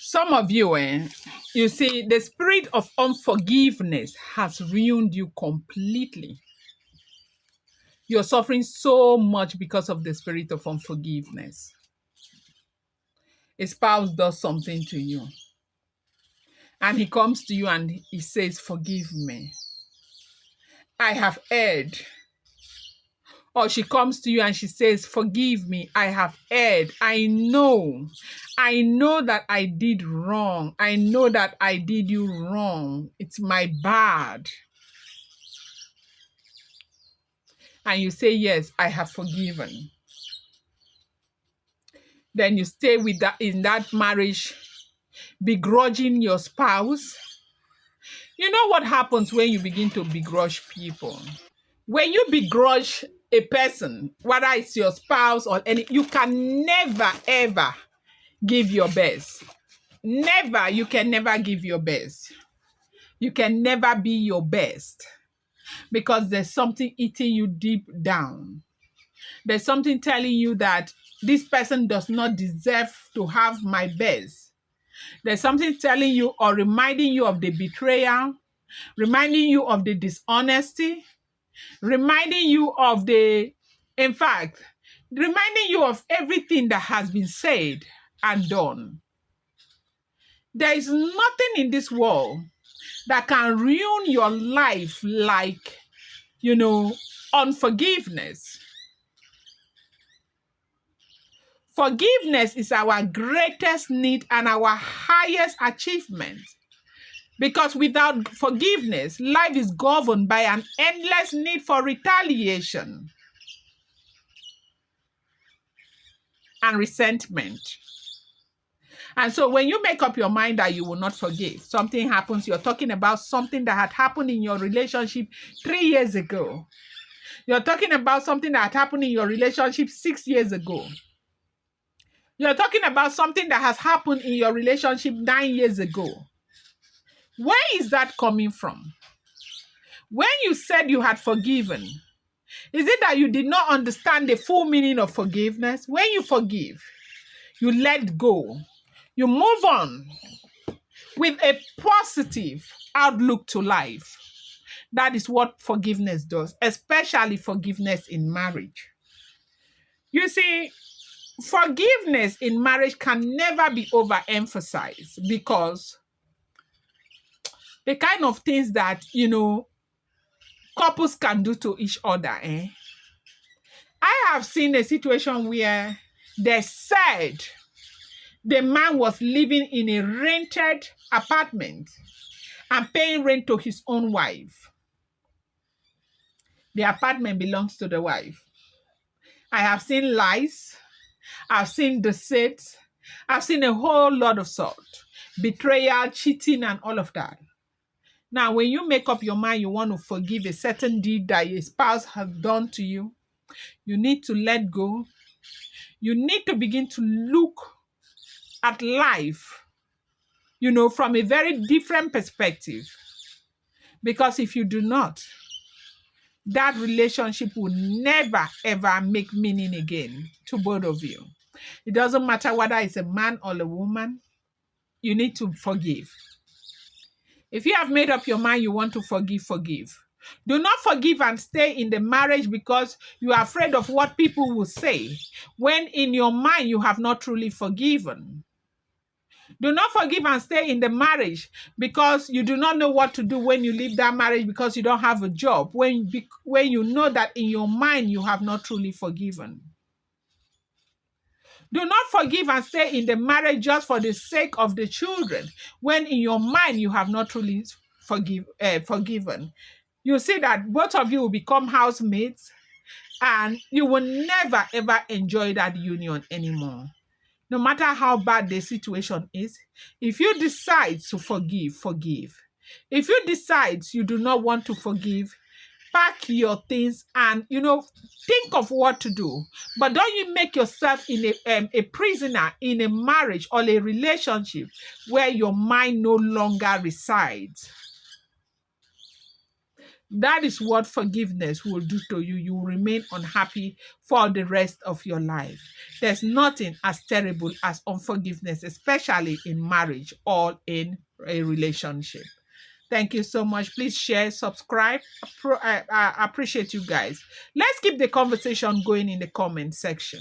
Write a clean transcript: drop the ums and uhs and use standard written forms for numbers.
Some of you, you see, the spirit of unforgiveness has ruined you completely. You're suffering so much because of the spirit of unforgiveness. A spouse does something to you, and he comes to you and he says, "Forgive me. I have erred." Or she comes to you and she says, "Forgive me. I have erred. I know that I did wrong. I know that I did you wrong. It's my bad." And you say, "Yes, I have forgiven." Then you stay with that in that marriage, begrudging your spouse. You know what happens when you begin to begrudge people? When you begrudge a person, whether it's your spouse or any, you can never ever give your best. Never, you can never give your best. You can never be your best because there's something eating you deep down. There's something telling you that this person does not deserve to have my best. There's something telling you or reminding you of the betrayal, reminding you of the dishonesty, reminding you of in fact, reminding you of everything that has been said and done. There is nothing in this world that can ruin your life like, unforgiveness. Forgiveness is our greatest need and our highest achievement. Because without forgiveness, life is governed by an endless need for retaliation and resentment. And so when you make up your mind that you will not forgive, something happens, you're talking about something that had happened in your relationship 3 years ago. You're talking about something that had happened in your relationship 6 years ago. You're talking about something that has happened in your relationship 9 years ago. Where is that coming from? When you said you had forgiven, is it that you did not understand the full meaning of forgiveness? When you forgive, you let go. You move on with a positive outlook to life. That is what forgiveness does, especially forgiveness in marriage. You see, forgiveness in marriage can never be overemphasized because the kind of things that, couples can do to each other. I have seen a situation where they said the man was living in a rented apartment and paying rent to his own wife. The apartment belongs to the wife. I have seen lies. I've seen deceit. I've seen a whole lot of sort. Betrayal, cheating, and all of that. Now, when you make up your mind you want to forgive a certain deed that your spouse has done to you, you need to let go. You need to begin to look at life, from a very different perspective. Because if you do not, that relationship will never, ever make meaning again to both of you. It doesn't matter whether it's a man or a woman, you need to forgive. If you have made up your mind you want to forgive, forgive. Do not forgive and stay in the marriage because you are afraid of what people will say, when in your mind you have not truly forgiven. Do not forgive and stay in the marriage because you do not know what to do when you leave that marriage because you don't have a job, when you know that in your mind you have not truly forgiven. Do not forgive and stay in the marriage just for the sake of the children, when in your mind you have not truly forgiven. You see that both of you will become housemates and you will never ever enjoy that union anymore. No matter how bad the situation is, if you decide to forgive, forgive. If you decide you do not want to forgive, pack your things and, think of what to do. But don't you make yourself in a prisoner in a marriage or a relationship where your mind no longer resides. That is what forgiveness will do to you. You will remain unhappy for the rest of your life. There's nothing as terrible as unforgiveness, especially in marriage or in a relationship. Thank you so much. Please share, subscribe. I appreciate you guys. Let's keep the conversation going in the comment section.